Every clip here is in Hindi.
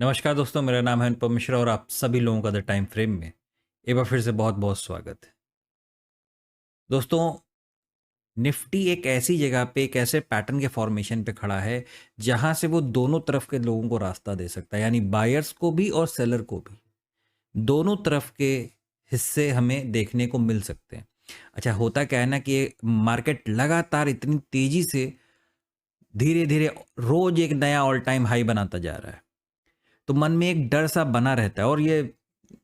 नमस्कार दोस्तों, मेरा नाम है अनुपम मिश्रा और आप सभी लोगों का द टाइम फ्रेम में एक बार फिर से बहुत बहुत स्वागत है। दोस्तों, निफ्टी एक ऐसी जगह पे एक ऐसे पैटर्न के फॉर्मेशन पे खड़ा है जहां से वो दोनों तरफ के लोगों को रास्ता दे सकता है, यानी बायर्स को भी और सेलर को भी। दोनों तरफ के हिस्से हमें देखने को मिल सकते हैं। अच्छा, होता क्या है ना कि मार्केट लगातार इतनी तेजी से धीरे धीरे रोज एक नया ऑल टाइम हाई बनाता जा रहा है, तो मन में एक डर सा बना रहता है और ये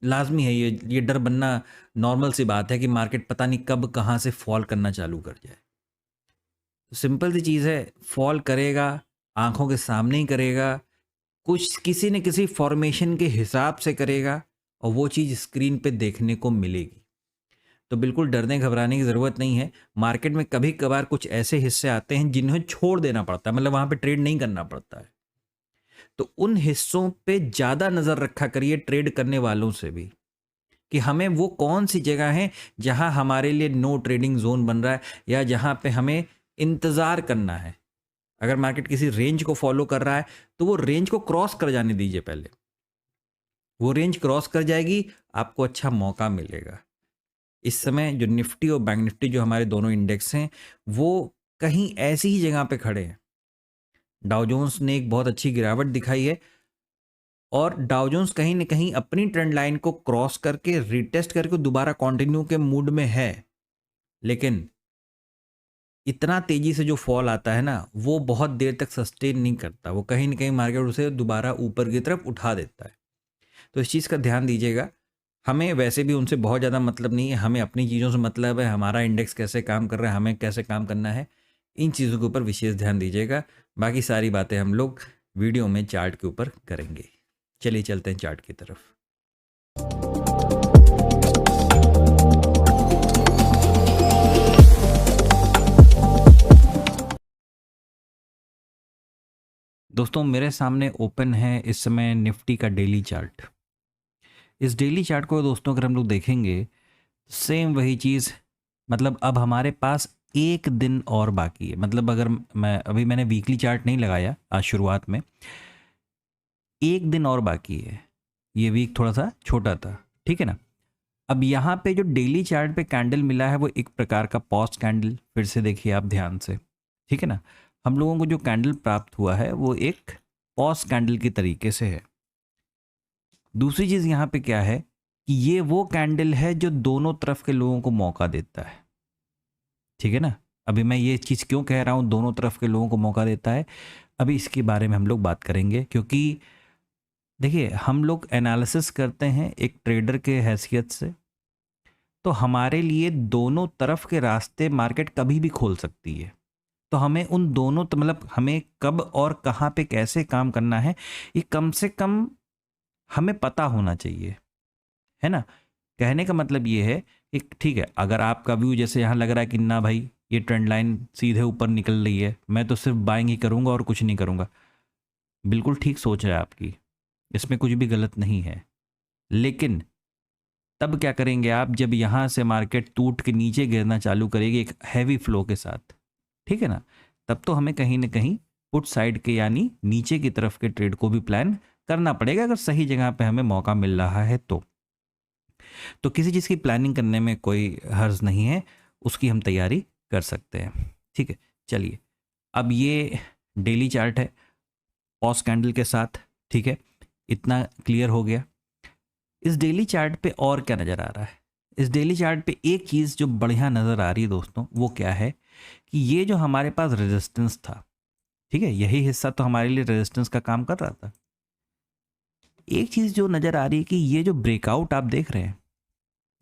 लाजमी है। ये डर बनना नॉर्मल सी बात है कि मार्केट पता नहीं कब कहाँ से फॉल करना चालू कर जाए। तो सिंपल सी चीज़ है, फॉल करेगा, आंखों के सामने ही करेगा, कुछ किसी न किसी फॉर्मेशन के हिसाब से करेगा और वो चीज़ स्क्रीन पे देखने को मिलेगी। तो बिल्कुल डरने घबराने की ज़रूरत नहीं है। मार्केट में कभी कभार कुछ ऐसे हिस्से आते हैं जिन्हें छोड़ देना पड़ता है, मतलब वहाँ पे ट्रेड नहीं करना पड़ता है। तो उन हिस्सों पे ज़्यादा नज़र रखा करिए ट्रेड करने वालों से भी, कि हमें वो कौन सी जगह है जहां हमारे लिए नो ट्रेडिंग जोन बन रहा है या जहां पे हमें इंतज़ार करना है। अगर मार्केट किसी रेंज को फॉलो कर रहा है तो वो रेंज को क्रॉस कर जाने दीजिए। पहले वो रेंज क्रॉस कर जाएगी, आपको अच्छा मौका मिलेगा। इस समय जो निफ्टी और बैंक निफ्टी, जो हमारे दोनों इंडेक्स हैं, वो कहीं ऐसी ही जगह पे खड़े हैं। डाउ जोन्स ने एक बहुत अच्छी गिरावट दिखाई है और डाउ जोन्स कहीं न कहीं अपनी ट्रेंड लाइन को क्रॉस करके रिटेस्ट करके दोबारा कंटिन्यू के मूड में है। लेकिन इतना तेजी से जो फॉल आता है ना, वो बहुत देर तक सस्टेन नहीं करता। वो कहीं न कहीं मार्केट उसे दोबारा ऊपर की तरफ उठा देता है। तो इस चीज़ का ध्यान दीजिएगा। हमें वैसे भी उनसे बहुत ज़्यादा मतलब नहीं है, हमें अपनी चीज़ों से मतलब है। हमारा इंडेक्स कैसे काम कर रहा है, हमें कैसे काम करना है, इन चीज़ों के ऊपर विशेष ध्यान दीजिएगा। बाकी सारी बातें हम लोग वीडियो में चार्ट के ऊपर करेंगे। चलिए चलते हैं चार्ट की तरफ। दोस्तों, मेरे सामने ओपन है इस समय निफ्टी का डेली चार्ट। इस डेली चार्ट को दोस्तों अगर हम लोग देखेंगे, सेम वही चीज़, मतलब अब हमारे पास एक दिन और बाकी है। मतलब अगर मैंने वीकली चार्ट नहीं लगाया आज शुरुआत में, एक दिन और बाकी है। ये वीक थोड़ा सा छोटा था, ठीक है ना। अब यहाँ पे जो डेली चार्ट पे कैंडल मिला है वो एक प्रकार का पॉज कैंडल, फिर से देखिए आप ध्यान से, ठीक है ना। हम लोगों को जो कैंडल प्राप्त हुआ है वो एक पॉज कैंडल की तरीके से है। दूसरी चीज़ यहाँ पे क्या है कि ये वो कैंडल है जो दोनों तरफ के लोगों को मौका देता है, ठीक है ना। अभी मैं ये चीज़ क्यों कह रहा हूँ दोनों तरफ के लोगों को मौका देता है, अभी इसके बारे में हम लोग बात करेंगे। क्योंकि देखिए, हम लोग एनालिसिस करते हैं एक ट्रेडर के हैसियत से, तो हमारे लिए दोनों तरफ के रास्ते मार्केट कभी भी खोल सकती है। तो हमें उन दोनों मतलब हमें कब और कहाँ पे कैसे काम करना है, ये कम से कम हमें पता होना चाहिए, है ना। कहने का मतलब ये है कि ठीक है, अगर आपका व्यू जैसे यहाँ लग रहा है कि ना भाई ये ट्रेंड लाइन सीधे ऊपर निकल रही है, मैं तो सिर्फ बाइंग ही करूँगा और कुछ नहीं करूँगा, बिल्कुल ठीक सोच है आपकी, इसमें कुछ भी गलत नहीं है। लेकिन तब क्या करेंगे आप, जब यहाँ से मार्केट टूट के नीचे गिरना चालू करेगी एक हैवी फ्लो के साथ, ठीक है ना, तब तो हमें कहीं ना कहीं पुट साइड के यानी नीचे की तरफ के ट्रेड को भी प्लान करना पड़ेगा, अगर सही जगह पे हमें मौका मिल रहा है तो किसी चीज़ की प्लानिंग करने में कोई हर्ज नहीं है, उसकी हम तैयारी कर सकते हैं, ठीक है। चलिए, अब ये डेली चार्ट है पॉज कैंडल के साथ, ठीक है, इतना क्लियर हो गया। इस डेली चार्ट पे और क्या नज़र आ रहा है, इस डेली चार्ट पे एक चीज़ जो बढ़िया नज़र आ रही है दोस्तों, वो क्या है कि ये जो हमारे पास रेजिस्टेंस था, ठीक है, यही हिस्सा तो हमारे लिए रेजिस्टेंस का काम कर रहा था। एक चीज़ जो नज़र आ रही है कि ये जो ब्रेकआउट आप देख रहे हैं,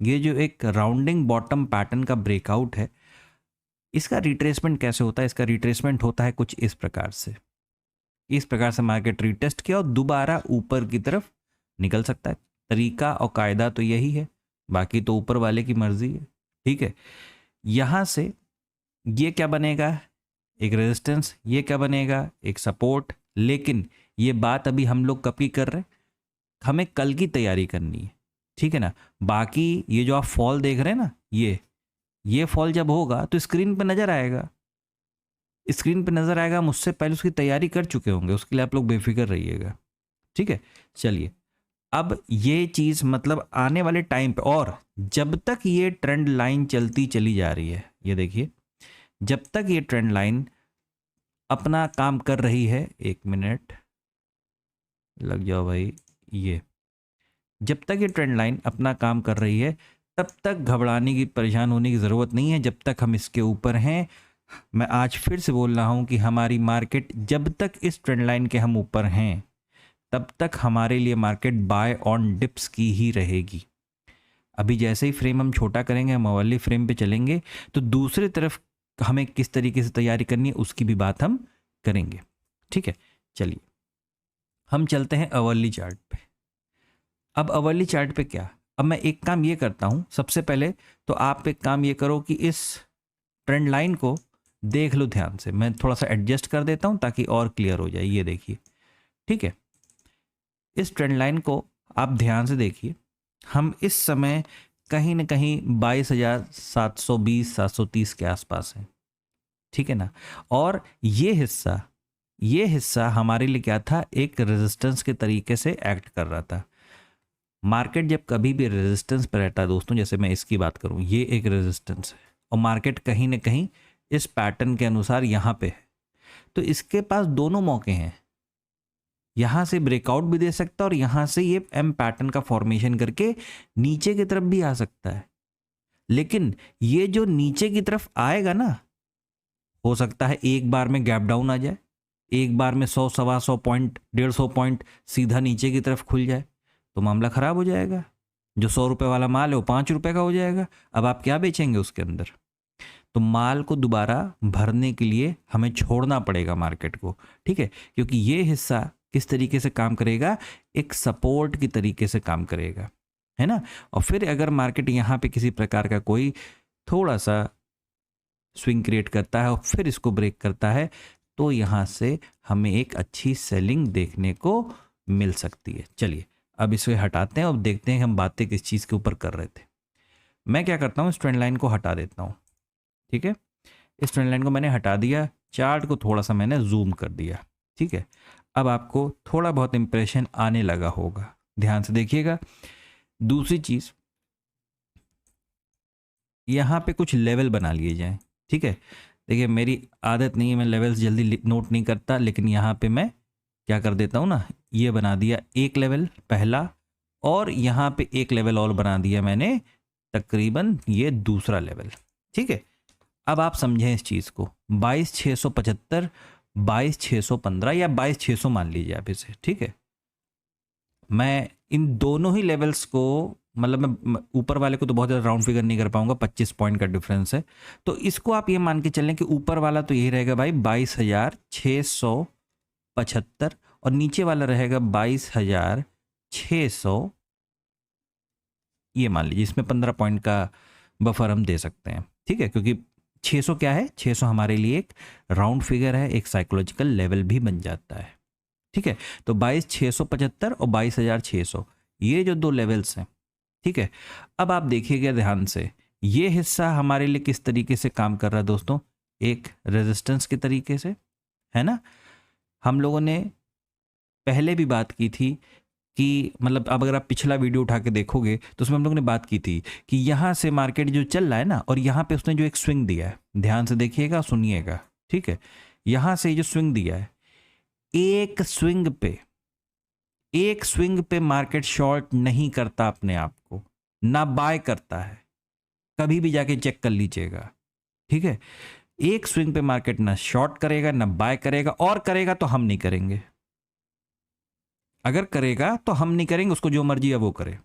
ये जो एक राउंडिंग बॉटम पैटर्न का ब्रेकआउट है, इसका रिट्रेसमेंट कैसे होता है, इसका रिट्रेसमेंट होता है कुछ इस प्रकार से। इस प्रकार से मार्केट रिटेस्ट किया और दोबारा ऊपर की तरफ निकल सकता है। तरीका और कायदा तो यही है, बाकी तो ऊपर वाले की मर्जी है, ठीक है। यहां से ये क्या बनेगा, एक रेजिस्टेंस, ये क्या बनेगा, एक सपोर्ट। लेकिन ये बात अभी हम लोग कब की कर रहे हैं, हमें कल की तैयारी करनी है, ठीक है ना। बाकी ये जो आप फॉल देख रहे हैं ना, ये फॉल जब होगा तो स्क्रीन पे नजर आएगा, स्क्रीन पे नजर आएगा, हम उससे पहले उसकी तैयारी कर चुके होंगे, उसके लिए आप लोग बेफिक्र रहिएगा, ठीक है, चलिए अब ये चीज़ मतलब आने वाले टाइम पे, और जब तक ये ट्रेंड लाइन चलती चली जा रही है, ये देखिए जब तक ये ट्रेंड लाइन अपना काम कर रही है, 1 मिनट लग जाओ भाई, ये जब तक ये ट्रेंड लाइन अपना काम कर रही है तब तक घबराने की, परेशान होने की ज़रूरत नहीं है, जब तक हम इसके ऊपर हैं। मैं आज फिर से बोल रहा हूँ कि हमारी मार्केट जब तक इस ट्रेंड लाइन के हम ऊपर हैं तब तक हमारे लिए मार्केट बाय ऑन डिप्स की ही रहेगी। अभी जैसे ही फ्रेम हम छोटा करेंगे, हम अवर्ली फ्रेम पे चलेंगे, तो दूसरी तरफ हमें किस तरीके से तैयारी करनी है उसकी भी बात हम करेंगे। ठीक है, चलिए हम चलते हैं अवर्ली चार्ट पे। अब अवर्ली चार्ट पे क्या, अब मैं एक काम ये करता हूँ, सबसे पहले तो आप एक काम ये करो कि इस ट्रेंड लाइन को देख लो ध्यान से। मैं थोड़ा सा एडजस्ट कर देता हूँ ताकि और क्लियर हो जाए। ये देखिए, ठीक है, इस ट्रेंड लाइन को आप ध्यान से देखिए। हम इस समय कहीं ना कहीं 22,720 730 के आसपास हैं, ठीक है ना। और ये हिस्सा हमारे लिए क्या था, एक रेजिस्टेंस के तरीके से एक्ट कर रहा था। मार्केट जब कभी भी रेजिस्टेंस पर रहता है दोस्तों, जैसे मैं इसकी बात करूं, ये एक रेजिस्टेंस है और मार्केट कहीं ना कहीं इस पैटर्न के अनुसार यहाँ पे है, तो इसके पास दोनों मौके हैं। यहाँ से ब्रेकआउट भी दे सकता है और यहाँ से ये एम पैटर्न का फॉर्मेशन करके नीचे की तरफ भी आ सकता है। लेकिन ये जो नीचे की तरफ आएगा ना, हो सकता है एक बार में गैप डाउन आ जाए, एक बार में 100 सवा 100 पॉइंट 150 पॉइंट सीधा नीचे की तरफ खुल जाए, तो मामला खराब हो जाएगा। जो 100 रुपये वाला माल है वो 5 रुपये का हो जाएगा। अब आप क्या बेचेंगे उसके अंदर? तो माल को दोबारा भरने के लिए हमें छोड़ना पड़ेगा मार्केट को, ठीक है, क्योंकि ये हिस्सा किस तरीके से काम करेगा, एक सपोर्ट की तरीके से काम करेगा, है ना। और फिर अगर मार्केट यहाँ पे किसी प्रकार का कोई थोड़ा सा स्विंग क्रिएट करता है और फिर इसको ब्रेक करता है, तो यहाँ से हमें एक अच्छी सेलिंग देखने को मिल सकती है। चलिए अब इसे हटाते हैं और देखते हैं हम बातें किस चीज़ के ऊपर कर रहे थे। मैं क्या करता हूँ, इस ट्रेंड लाइन को हटा देता हूँ, ठीक है। इस ट्रेंड लाइन को मैंने हटा दिया, चार्ट को थोड़ा सा मैंने जूम कर दिया, ठीक है। अब आपको थोड़ा बहुत इंप्रेशन आने लगा होगा, ध्यान से देखिएगा। दूसरी चीज़, यहाँ पे कुछ लेवल बना लिए जाएं, ठीक है। देखिए मेरी आदत नहीं है, मैं लेवल्स जल्दी नोट नहीं करता, लेकिन यहाँ पे मैं क्या कर देता हूँ ना, ये बना दिया एक लेवल पहला, और यहाँ पे एक लेवल और बना दिया मैंने, तकरीबन ये दूसरा लेवल, ठीक है। अब आप समझें इस चीज़ को, 22,675, 22,615 या 22,600 मान लीजिए आप इसे, ठीक है। मैं इन दोनों ही लेवल्स को, मतलब मैं ऊपर वाले को तो बहुत ज़्यादा राउंड फिगर नहीं कर पाऊंगा, 25 पॉइंट का डिफरेंस है, तो इसको आप ये मान के चलें कि ऊपर वाला तो यही रहेगा भाई 22,675 और नीचे वाला रहेगा 22,600, ये मान लीजिए। इसमें 15 पॉइंट का बफर हम दे सकते हैं, ठीक है, क्योंकि 600 क्या है, 600 हमारे लिए एक राउंड फिगर है, एक साइकोलॉजिकल लेवल भी बन जाता है, ठीक है। तो 22,675 और 22,600 ये जो दो लेवल्स हैं, ठीक है। अब आप देखिएगा ध्यान से, ये हिस्सा हमारे लिए किस तरीके से काम कर रहा है दोस्तों, एक रेजिस्टेंस के तरीके से, है ना। हम लोगों ने पहले भी बात की थी कि, मतलब अब अगर आप पिछला वीडियो उठा के देखोगे तो उसमें हम लोगों ने बात की थी कि यहाँ से मार्केट जो चल रहा है ना, और यहाँ पे उसने जो एक स्विंग दिया है, ध्यान से देखिएगा सुनिएगा, ठीक है। यहाँ से जो स्विंग दिया है, एक स्विंग पे मार्केट शॉर्ट नहीं करता अपने आप को, ना बाय करता है, कभी भी जाके चेक कर लीजिएगा, ठीक है। एक स्विंग पे मार्केट ना शॉर्ट करेगा ना बाय करेगा, और करेगा तो हम नहीं करेंगे, अगर करेगा तो हम नहीं करेंगे, उसको जो मर्जी है वो करे,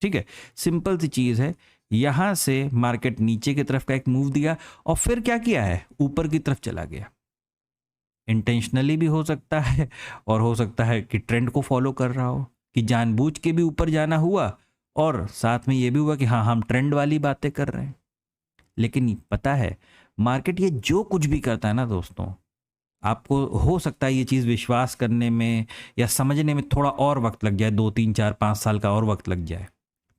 ठीक है। सिंपल सी चीज है। यहां से मार्केट नीचे की तरफ का एक मूव दिया और फिर क्या किया है, ऊपर की तरफ चला गया। इंटेंशनली भी हो सकता है और हो सकता है कि ट्रेंड को फॉलो कर रहा हो, कि जानबूझ के भी ऊपर जाना हुआ और साथ में ये भी हुआ कि हाँ हम ट्रेंड वाली बातें कर रहे हैं। लेकिन पता है मार्केट ये जो कुछ भी करता है ना दोस्तों, आपको हो सकता है ये चीज़ विश्वास करने में या समझने में थोड़ा और वक्त लग जाए, 2 3 4 5 साल का और वक्त लग जाए,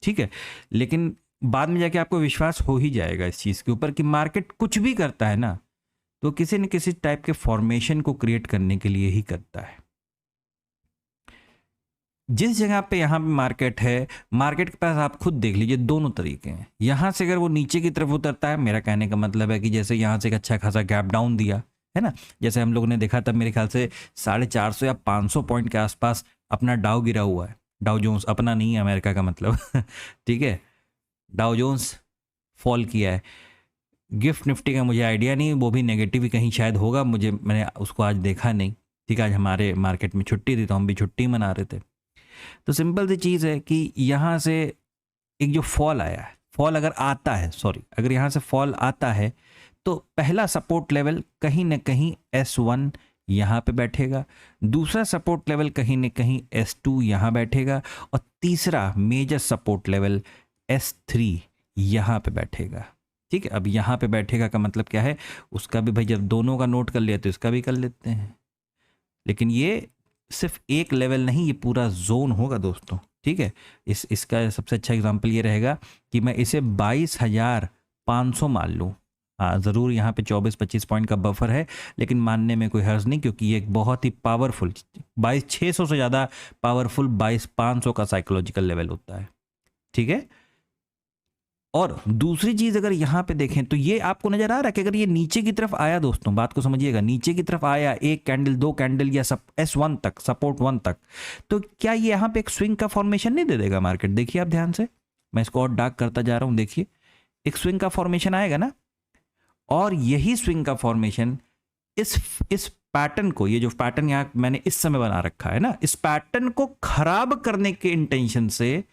ठीक है। लेकिन बाद में जाके आपको विश्वास हो ही जाएगा इस चीज़ के ऊपर कि मार्केट कुछ भी करता है ना, तो किसी न किसी टाइप के फॉर्मेशन को क्रिएट करने के लिए ही करता है। जिस जगह पे यहाँ पे मार्केट है, मार्केट के पास आप खुद देख लीजिए दोनों तरीके हैं। यहाँ से अगर वो नीचे की तरफ उतरता है, मेरा कहने का मतलब है कि जैसे यहाँ से एक अच्छा खासा गैप डाउन दिया है ना, जैसे हम लोगों ने देखा तब मेरे ख्याल से 450 या 500 पॉइंट के आसपास अपना डाउ गिरा हुआ है। डाउ जोन्स, अपना नहीं है, अमेरिका का मतलब ठीक है, डाउ जोन्स फॉल किया है। गिफ्ट निफ्टी का मुझे आइडिया नहीं, वो भी नेगेटिव ही कहीं शायद होगा, मैंने उसको आज देखा नहीं। ठीक है, आज हमारे मार्केट में छुट्टी थी तो हम भी छुट्टी मना रहे थे। तो सिंपल सी चीज़ है कि यहाँ से एक जो फॉल आया है, फॉल अगर आता है, सॉरी, अगर यहाँ से फॉल आता है तो पहला सपोर्ट लेवल कहीं ना कहीं S1 यहाँ पे बैठेगा, दूसरा सपोर्ट लेवल कहीं ना कहीं S2 यहाँ बैठेगा, और तीसरा मेजर सपोर्ट लेवल S3 यहाँ पे बैठेगा। ठीक है, अब यहाँ पे बैठेगा का मतलब क्या है, उसका भी भाई जब दोनों का नोट कर लिया तो इसका भी कर लेते हैं। लेकिन ये सिर्फ एक लेवल नहीं, ये पूरा जोन होगा दोस्तों। ठीक है, इसका सबसे अच्छा एग्जांपल ये रहेगा कि मैं इसे 22,500 मान लूँ। हाँ, ज़रूर यहाँ पे 24-25 पॉइंट का बफर है, लेकिन मानने में कोई हर्ज नहीं, क्योंकि ये एक बहुत ही पावरफुल 22,600 से ज़्यादा पावरफुल 22,500 का साइकोलॉजिकल लेवल होता है। ठीक है, और दूसरी चीज अगर यहां पे देखें तो ये आपको नजर आ रहा है कि अगर ये नीचे की तरफ आया, दोस्तों बात को समझिएगा, नीचे की तरफ आया एक कैंडल, दो कैंडल, या S1 तक, सपोर्ट 1 तक, तो क्या ये यहां पे एक स्विंग का फॉर्मेशन नहीं दे देगा मार्केट? देखिए आप ध्यान से, मैं इसको और डार्क करता जा रहा हूं, देखिए एक स्विंग का फॉर्मेशन आएगा ना, और यही स्विंग का फॉर्मेशन इस पैटर्न को, ये जो पैटर्न यहां मैंने इस समय बना रखा है ना, इस पैटर्न को खराब करने के इंटेंशन से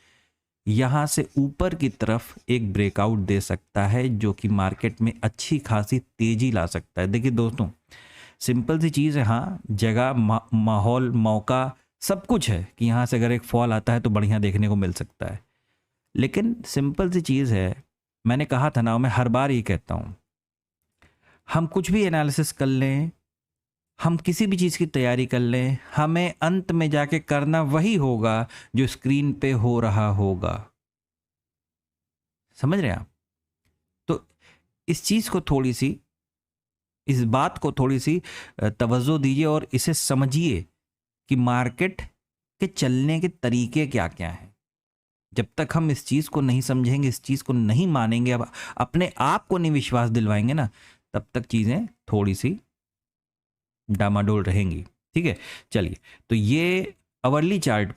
यहां से ऊपर की तरफ एक ब्रेकआउट दे सकता है, जो कि मार्केट में अच्छी खासी तेजी ला सकता है। देखिए दोस्तों, सिंपल सी चीज़ है, हाँ जगह, माहौल, मौका सब कुछ है कि यहाँ से अगर एक फॉल आता है तो बढ़िया देखने को मिल सकता है। लेकिन सिंपल सी चीज़ है, मैंने कहा था ना, मैं हर बार ये कहता हूँ, हम कुछ भी एनालिसिस कर लें, हम किसी भी चीज़ की तैयारी कर लें, हमें अंत में जाके करना वही होगा जो स्क्रीन पे हो रहा होगा। समझ रहे हैं आप? तो इस चीज़ को थोड़ी सी, इस बात को थोड़ी सी तवज्जो दीजिए और इसे समझिए कि मार्केट के चलने के तरीके क्या क्या हैं। जब तक हम इस चीज़ को नहीं समझेंगे, इस चीज़ को नहीं मानेंगे, अब अपने आप को नहीं विश्वास दिलवाएंगे ना, तब तक चीज़ें थोड़ी सी डामाडोल रहेंगी। ठीक है, चलिए, तो ये अवर्ली चार्ट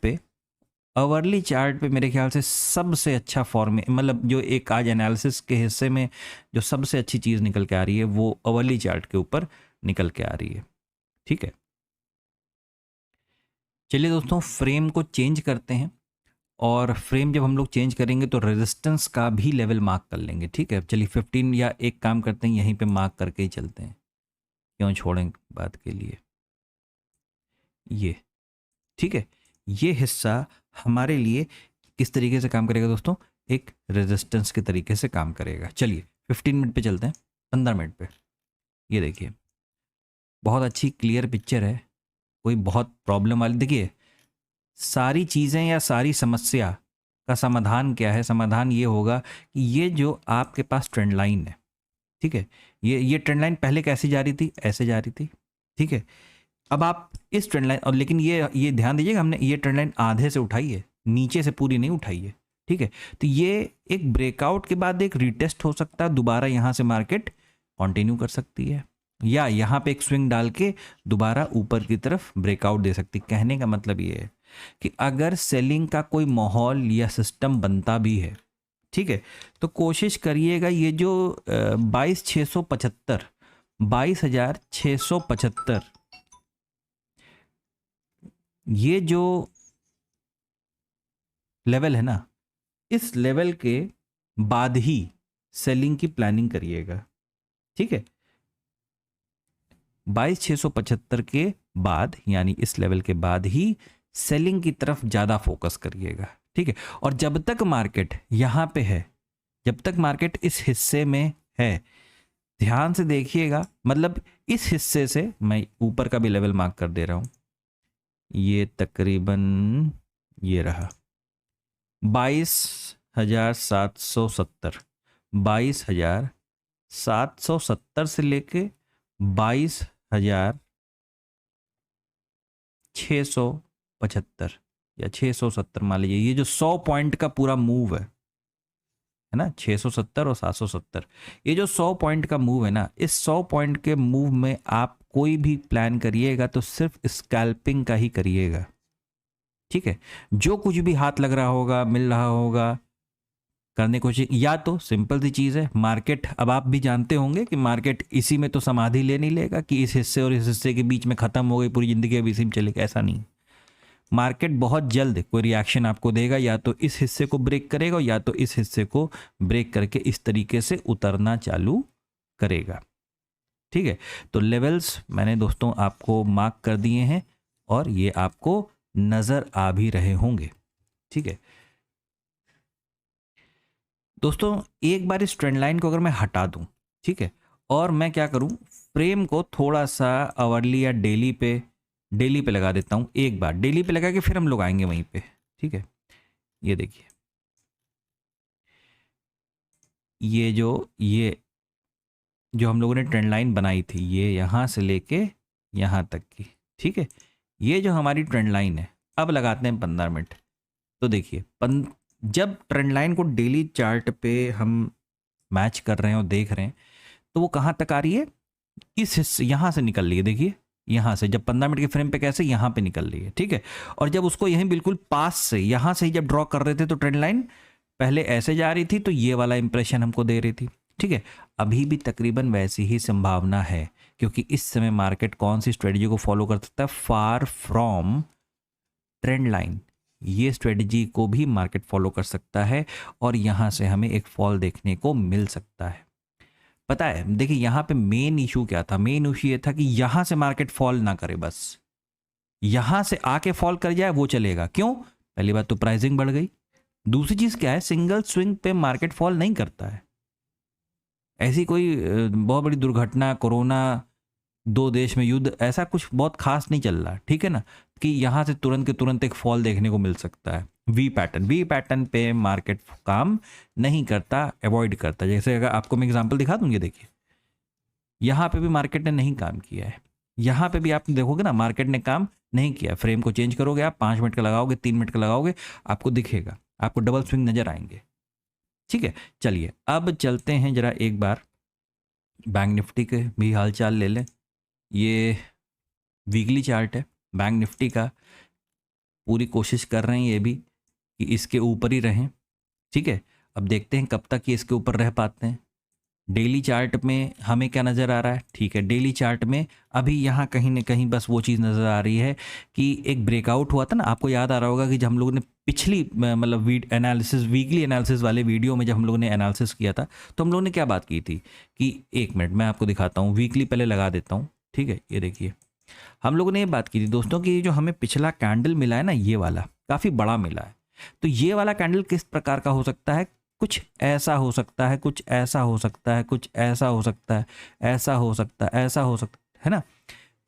पे मेरे ख्याल से सबसे अच्छा फॉर्मे, मतलब जो एक आज एनालिसिस के हिस्से में जो सबसे अच्छी चीज़ निकल के आ रही है वो अवर्ली चार्ट के ऊपर निकल के आ रही है। ठीक है, चलिए दोस्तों, फ्रेम को चेंज करते हैं, और फ्रेम जब हम लोग चेंज करेंगे तो रेजिस्टेंस का भी लेवल मार्क कर लेंगे। ठीक है, चलिए 15, या एक काम करते हैं, यहीं पे मार्क करके ही चलते हैं, क्यों छोड़ें बात के लिए। ये ठीक है, ये हिस्सा हमारे लिए किस तरीके से काम करेगा दोस्तों, एक रेजिस्टेंस के तरीके से काम करेगा। चलिए 15 मिनट पे चलते हैं, 15 मिनट पे। ये देखिए, बहुत अच्छी क्लियर पिक्चर है, कोई बहुत प्रॉब्लम वाली, देखिए सारी चीज़ें या सारी समस्या का समाधान क्या है, समाधान ये होगा कि ये जो आपके पास ट्रेंड लाइन है, ठीक है, ये ट्रेंड लाइन पहले कैसी जा रही थी, ऐसे जा रही थी। ठीक है, अब आप इस ट्रेंड लाइन, और लेकिन ये ध्यान दीजिएगा, हमने ये ट्रेंड लाइन आधे से उठाई है, नीचे से पूरी नहीं उठाई है। ठीक है, तो ये एक ब्रेकआउट के बाद एक रिटेस्ट हो सकता है, दोबारा यहाँ से मार्केट कंटिन्यू कर सकती है, या यहाँ पे एक स्विंग डाल के दोबारा ऊपर की तरफ ब्रेकआउट दे सकती। कहने का मतलब ये है कि अगर सेलिंग का कोई माहौल या सिस्टम बनता भी है, ठीक है, तो कोशिश करिएगा ये जो 22,675 ये जो लेवल है ना, इस लेवल के बाद ही सेलिंग की प्लानिंग करिएगा। ठीक है, 22,675 के बाद, यानी इस लेवल के बाद ही सेलिंग की तरफ ज़्यादा फोकस करिएगा। ठीक है, और जब तक मार्केट यहाँ पे है, जब तक मार्केट इस हिस्से में है, ध्यान से देखिएगा, मतलब इस हिस्से से मैं ऊपर का भी लेवल मार्क कर दे रहा हूँ, ये तकरीबन ये रहा 22,770, 22,770 से लेके 22,675, या 670 मान लीजिए, ये जो 100 पॉइंट का पूरा मूव है ना, 670 और 770, ये जो 100 पॉइंट का मूव है ना, इस 100 पॉइंट के मूव में आप कोई भी प्लान करिएगा तो सिर्फ स्कैल्पिंग का ही करिएगा, ठीक है। जो कुछ भी हाथ लग रहा होगा, मिल रहा होगा, करने की कोशिश, या तो सिंपल सी चीज़ है, मार्केट, अब आप भी जानते होंगे कि मार्केट इसी में तो समाधि ले नहीं लेगा कि इस हिस्से और इस हिस्से के बीच में ख़त्म हो गई पूरी ज़िंदगी, अब इसी में चलेगा, ऐसा नहीं। मार्केट बहुत जल्द कोई रिएक्शन आपको देगा, या तो इस हिस्से को ब्रेक करेगा या तो इस हिस्से को ब्रेक करके इस तरीके से उतरना चालू करेगा, ठीक है। तो लेवल्स मैंने दोस्तों आपको मार्क कर दिए हैं और ये आपको नज़र आ भी रहे होंगे, ठीक है। दोस्तों एक बार इस ट्रेंड लाइन को अगर मैं हटा दूं, ठीक है, और मैं क्या करूं, फ्रेम को थोड़ा सा आवरली या डेली पे लगा देता हूं, एक बार डेली पे लगा के फिर हम लोग आएंगे वहीं पे, ठीक है। ये देखिए, ये जो हम लोगों ने ट्रेंड लाइन बनाई थी, ये यहां से लेके यहां तक की, ठीक है, ये जो हमारी ट्रेंड लाइन है, अब लगाते हैं 15 मिनट। तो देखिए जब ट्रेंड लाइन को डेली चार्ट पे हम मैच कर रहे हैं और देख रहे हैं, तो वो कहाँ तक आ रही है, इस हिस्से यहाँ से निकल रही है, देखिए यहाँ से, जब 15 मिनट के फ्रेम पे कैसे यहाँ पे निकल रही है, ठीक है। और जब उसको यहीं बिल्कुल पास से यहाँ से ही जब ड्रॉ कर रहे थे तो ट्रेंड लाइन पहले ऐसे जा रही थी, तो ये वाला इंप्रेशन हमको दे रही थी, ठीक है। अभी भी तकरीबन वैसी ही संभावना है, क्योंकि इस समय मार्केट कौन सी स्ट्रेटजी को फॉलो कर सकता है, फार फ्रॉम ट्रेंड लाइन, ये स्ट्रेटजी को भी मार्केट फॉलो कर सकता है और यहां से हमें एक फॉल देखने को मिल सकता है। पता है, देखिए यहां पे मेन इशू क्या था, मेन इशू ये था कि यहां से मार्केट फॉल ना करे, बस यहां से आके फॉल कर जाए वो चलेगा। क्यों? पहली बात तो प्राइसिंग बढ़ गई, दूसरी चीज क्या है, सिंगल स्विंग पे मार्केट फॉल नहीं करता है। ऐसी कोई बहुत बड़ी दुर्घटना, कोरोना, दो देश में युद्ध, ऐसा कुछ बहुत खास नहीं चल रहा, ठीक है ना, कि यहां से तुरंत के तुरंत एक फॉल देखने को मिल सकता है। वी पैटर्न पे मार्केट काम नहीं करता, अवॉइड करता। जैसे अगर आपको मैं एग्जांपल दिखा दूंगी, देखिए यहां पे भी मार्केट ने नहीं काम किया है, यहां पे भी आप देखोगे ना मार्केट ने काम नहीं किया। फ्रेम को चेंज करोगे आप, 5 मिनट का लगाओगे, 3 मिनट का लगाओगे, आपको दिखेगा, आपको डबल स्विंग नजर आएंगे, ठीक है। चलिए अब चलते हैं जरा एक बार बैंक निफ्टी के भी हालचाल ले लें। ये वीकली चार्ट है बैंक निफ्टी का, पूरी कोशिश कर रहे हैं ये भी कि इसके ऊपर ही रहें, ठीक है। अब देखते हैं कब तक ये इसके ऊपर रह पाते हैं। डेली चार्ट में हमें क्या नज़र आ रहा है, ठीक है, डेली चार्ट में अभी यहाँ कहीं ना कहीं बस वो चीज़ नज़र आ रही है कि एक ब्रेकआउट हुआ था ना, आपको याद आ रहा होगा कि जब हम लोगों ने पिछली मतलब वीकली एनालिसिस वाले वीडियो में जब हम लोगों ने एनालिसिस किया था, तो हम लोगों ने क्या बात की थी कि, एक मिनट मैं आपको दिखाता हूँ, वीकली पहले लगा देता हूँ, ठीक है। ये देखिए हम लोगों ने ये बात की थी दोस्तों कि जो हमें पिछला कैंडल मिला है ना, ये वाला काफ़ी बड़ा मिला है, तो ये वाला कैंडल किस प्रकार का हो सकता है, कुछ ऐसा हो सकता है, कुछ ऐसा हो सकता है, कुछ ऐसा हो सकता है, ऐसा हो सकता है, ऐसा हो सकता है ना,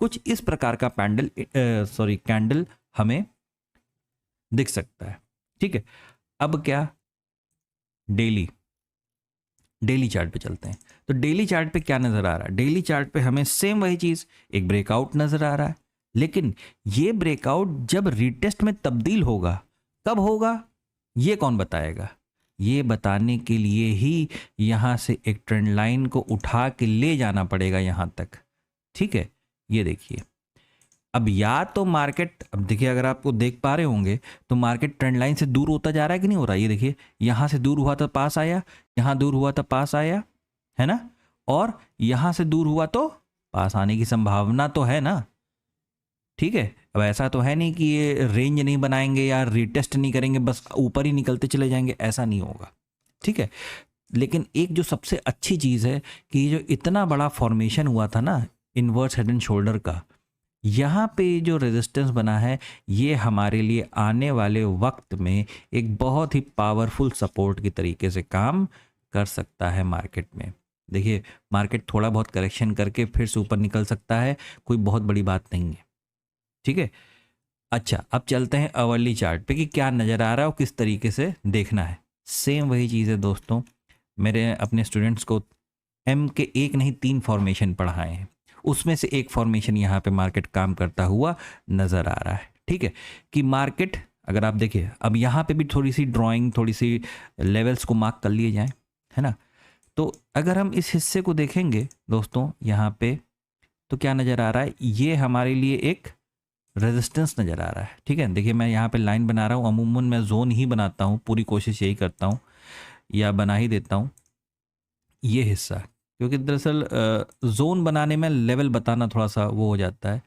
कुछ इस प्रकार का कैंडल हमें दिख सकता है, ठीक है। अब क्या, डेली चार्ट पे चलते हैं। तो डेली चार्ट पे क्या नजर आ रहा है, डेली चार्ट पे हमें सेम वही चीज, एक ब्रेकआउट नजर आ रहा है, लेकिन ये ब्रेकआउट जब रीटेस्ट में तब्दील होगा, कब होगा ये कौन बताएगा, ये बताने के लिए ही यहां से एक ट्रेंड लाइन को उठा के ले जाना पड़ेगा यहां तक, ठीक है। ये देखिए अब या तो मार्केट, अब देखिए अगर आपको देख पा रहे होंगे तो मार्केट ट्रेंड लाइन से दूर होता जा रहा है कि नहीं हो रहा, ये देखिए यहां से दूर हुआ तो पास आया, यहां दूर हुआ तो पास आया, है ना, और यहां से दूर हुआ तो पास आने की संभावना तो है ना, ठीक है। अब ऐसा तो है नहीं कि ये रेंज नहीं बनाएंगे या रिटेस्ट नहीं करेंगे, बस ऊपर ही निकलते चले जाएंगे, ऐसा नहीं होगा, ठीक है। लेकिन एक जो सबसे अच्छी चीज़ है कि जो इतना बड़ा फॉर्मेशन हुआ था ना इनवर्स हेड एंड शोल्डर का, यहाँ पे जो रेजिस्टेंस बना है, ये हमारे लिए आने वाले वक्त में एक बहुत ही पावरफुल सपोर्ट की तरीके से काम कर सकता है मार्केट में। देखिए मार्केट थोड़ा बहुत करेक्शन करके फिर से ऊपर निकल सकता है, कोई बहुत बड़ी बात नहीं है, ठीक है। अच्छा अब चलते हैं आवरली चार्ट पे कि क्या नज़र आ रहा है और किस तरीके से देखना है। सेम वही चीज़ है दोस्तों, मेरे अपने स्टूडेंट्स को एम के एक नहीं 3 फॉर्मेशन पढ़ाए हैं, उसमें से एक फॉर्मेशन यहाँ पे मार्केट काम करता हुआ नज़र आ रहा है, ठीक है, कि मार्केट अगर आप देखिए, अब यहाँ पे भी थोड़ी सी ड्राइंग, थोड़ी सी लेवल्स को मार्क कर लिए जाएं, है ना। तो अगर हम इस हिस्से को देखेंगे दोस्तों यहाँ पे, तो क्या नज़र आ रहा है, ये हमारे लिए एक रेजिस्टेंस नज़र आ रहा है। ठीक है, देखिए मैं यहाँ पे लाइन बना रहा हूँ, अमूमन मैं जोन ही बनाता हूँ, पूरी कोशिश यही करता हूँ या बना ही देता हूँ ये हिस्सा, क्योंकि दरअसल जोन बनाने में लेवल बताना थोड़ा सा वो हो जाता है।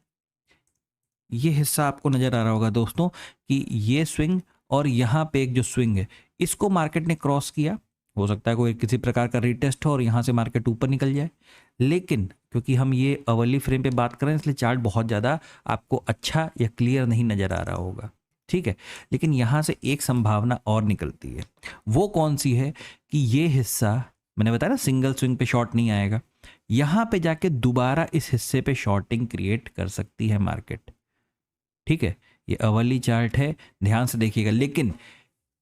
ये हिस्सा आपको नज़र आ रहा होगा दोस्तों कि ये स्विंग और यहाँ पे एक जो स्विंग है, इसको मार्केट ने क्रॉस किया। हो सकता है कोई किसी प्रकार का रीटेस्ट हो और यहाँ से मार्केट ऊपर निकल जाए, लेकिन क्योंकि हम ये अवर्ली फ्रेम पे बात कर रहे हैं, इसलिए चार्ट बहुत ज़्यादा आपको अच्छा या क्लियर नहीं नज़र आ रहा होगा। ठीक है, लेकिन यहाँ से एक संभावना और निकलती है। वो कौन सी है कि ये हिस्सा, मैंने बताया ना सिंगल स्विंग पे शॉर्ट नहीं आएगा, यहाँ पे जाके दोबारा इस हिस्से पे शॉर्टिंग क्रिएट कर सकती है मार्केट। ठीक है, ये अवर्ली चार्ट है, ध्यान से देखिएगा। लेकिन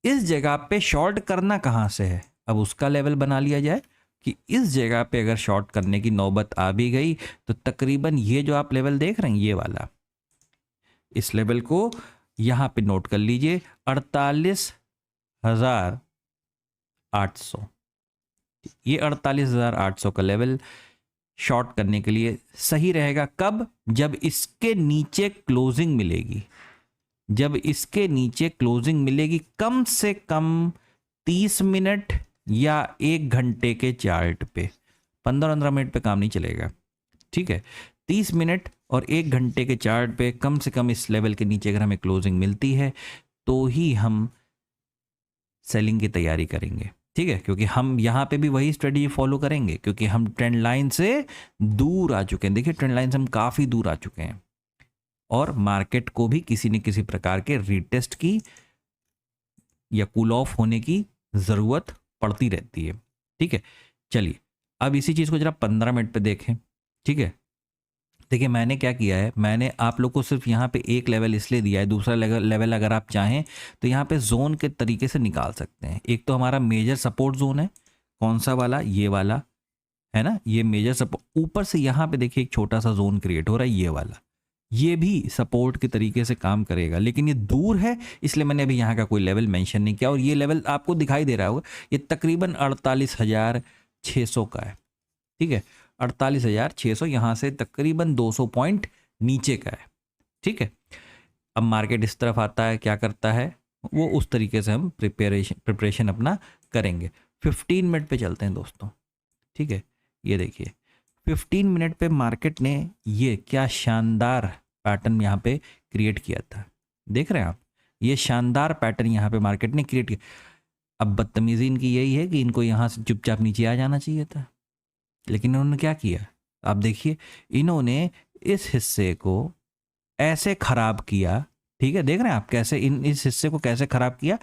इस जगह पे शॉर्ट करना कहाँ से है, अब उसका लेवल बना लिया जाए कि इस जगह पे अगर शॉर्ट करने की नौबत आ भी गई तो तकरीबन ये जो आप लेवल देख रहे हैं, ये वाला, इस लेवल को यहाँ पे नोट कर लीजिए, 48,800। ये 48,800 का लेवल शॉर्ट करने के लिए सही रहेगा। कब? जब इसके नीचे क्लोजिंग मिलेगी, जब इसके नीचे क्लोजिंग मिलेगी कम से कम 30 मिनट या 1 घंटे के चार्ट पे। 15-15 मिनट पे काम नहीं चलेगा। ठीक है, 30 मिनट और 1 घंटे के चार्ट पे कम से कम इस लेवल के नीचे अगर हमें क्लोजिंग मिलती है तो ही हम सेलिंग की तैयारी करेंगे। ठीक है, क्योंकि हम यहाँ पे भी वही स्ट्रेटजी फॉलो करेंगे, क्योंकि हम ट्रेंड लाइन से दूर आ चुके हैं। देखिए ट्रेंड लाइन से हम काफ़ी दूर आ चुके हैं और मार्केट को भी किसी न किसी प्रकार के रीटेस्ट की या कूल ऑफ होने की ज़रूरत पड़ती रहती है। ठीक है, चलिए अब इसी चीज़ को जरा 15 मिनट पे देखें। ठीक है, देखिए मैंने क्या किया है, मैंने आप लोग को सिर्फ यहाँ पे एक लेवल इसलिए दिया है, दूसरा लेवल अगर आप चाहें तो यहाँ पे जोन के तरीके से निकाल सकते हैं। एक तो हमारा मेजर सपोर्ट जोन है, कौन सा वाला, ये वाला है ना, ये मेजर सपोर्ट। ऊपर से यहाँ पे देखिए एक छोटा सा जोन क्रिएट हो रहा है, ये वाला, ये भी सपोर्ट के तरीके से काम करेगा, लेकिन ये दूर है इसलिए मैंने अभी यहाँ का कोई लेवल मेंशन नहीं किया। और ये लेवल आपको दिखाई दे रहा होगा, ये तकरीबन 48,600 का है। ठीक है, 48,600 यहाँ से तकरीबन 200 पॉइंट नीचे का है। ठीक है, अब मार्केट इस तरफ आता है, क्या करता है वो उस तरीके से हम प्रिपरेशन अपना करेंगे। 15 मिनट पे चलते हैं दोस्तों। ठीक है, ये देखिए 15 मिनट पे मार्केट ने ये क्या शानदार पैटर्न यहाँ पे क्रिएट किया था, देख रहे हैं आप, ये शानदार पैटर्न यहाँ पे मार्केट ने क्रिएट किया। अब बदतमीजी इनकी यही है कि इनको यहाँ से चुपचाप नीचे आ जाना चाहिए था, लेकिन इन्होंने क्या किया, आप देखिए इन्होंने इस हिस्से को ऐसे खराब किया। ठीक है, देख रहे हैं आप कैसे इस हिस्से को कैसे खराब किया,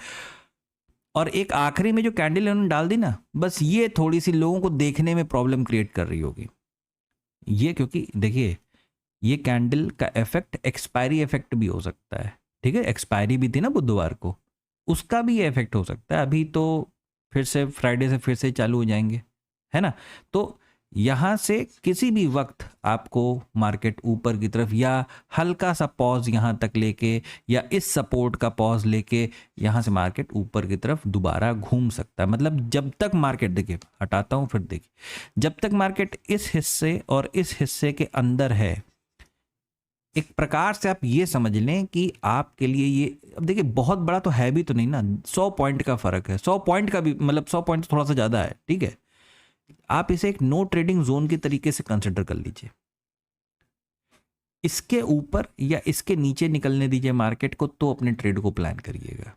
और एक आखिरी में जो कैंडल इन्होंने डाल दी ना, बस ये थोड़ी सी लोगों को देखने में प्रॉब्लम क्रिएट कर रही होगी ये, क्योंकि देखिए ये कैंडल का इफेक्ट एक्सपायरी इफेक्ट भी हो सकता है। ठीक है, एक्सपायरी भी थी ना बुधवार को, उसका भी ये इफेक्ट हो सकता है। अभी तो फिर से फ्राइडे से फिर से चालू हो जाएंगे, है ना। तो यहाँ से किसी भी वक्त आपको मार्केट ऊपर की तरफ या हल्का सा पॉज यहाँ तक लेके या इस सपोर्ट का पॉज लेके यहाँ से मार्केट ऊपर की तरफ दोबारा घूम सकता है। मतलब जब तक मार्केट, देखिए हटाता हूँ फिर देखिए, जब तक मार्केट इस हिस्से और इस हिस्से के अंदर है, एक प्रकार से आप ये समझ लें कि आपके लिए ये, अब देखिए बहुत बड़ा तो है भी तो नहीं ना, 100 पॉइंट का फर्क है, 100 पॉइंट का भी मतलब 100 पॉइंट थोड़ा सा ज़्यादा है। ठीक है, आप इसे एक नो ट्रेडिंग जोन के तरीके से कंसिडर कर लीजिए। इसके ऊपर या इसके नीचे निकलने दीजिए मार्केट को, तो अपने ट्रेड को प्लान करिएगा।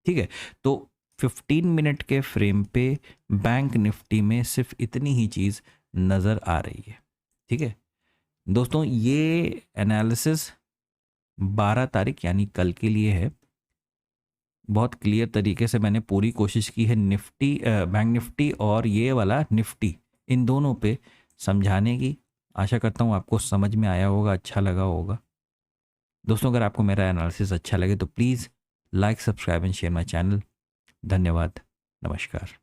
ठीक है, तो 15 मिनट के फ्रेम पे बैंक निफ्टी में सिर्फ इतनी ही चीज़ नज़र आ रही है। ठीक है दोस्तों, ये एनालिसिस 12 तारीख यानी कल के लिए है। बहुत क्लियर तरीके से मैंने पूरी कोशिश की है निफ्टी, बैंक निफ्टी और ये वाला निफ्टी, इन दोनों पे समझाने की। आशा करता हूँ आपको समझ में आया होगा, अच्छा लगा होगा। दोस्तों अगर आपको मेरा एनालिसिस अच्छा लगे तो please like, subscribe and share my channel. धन्यवाद, नमस्कार।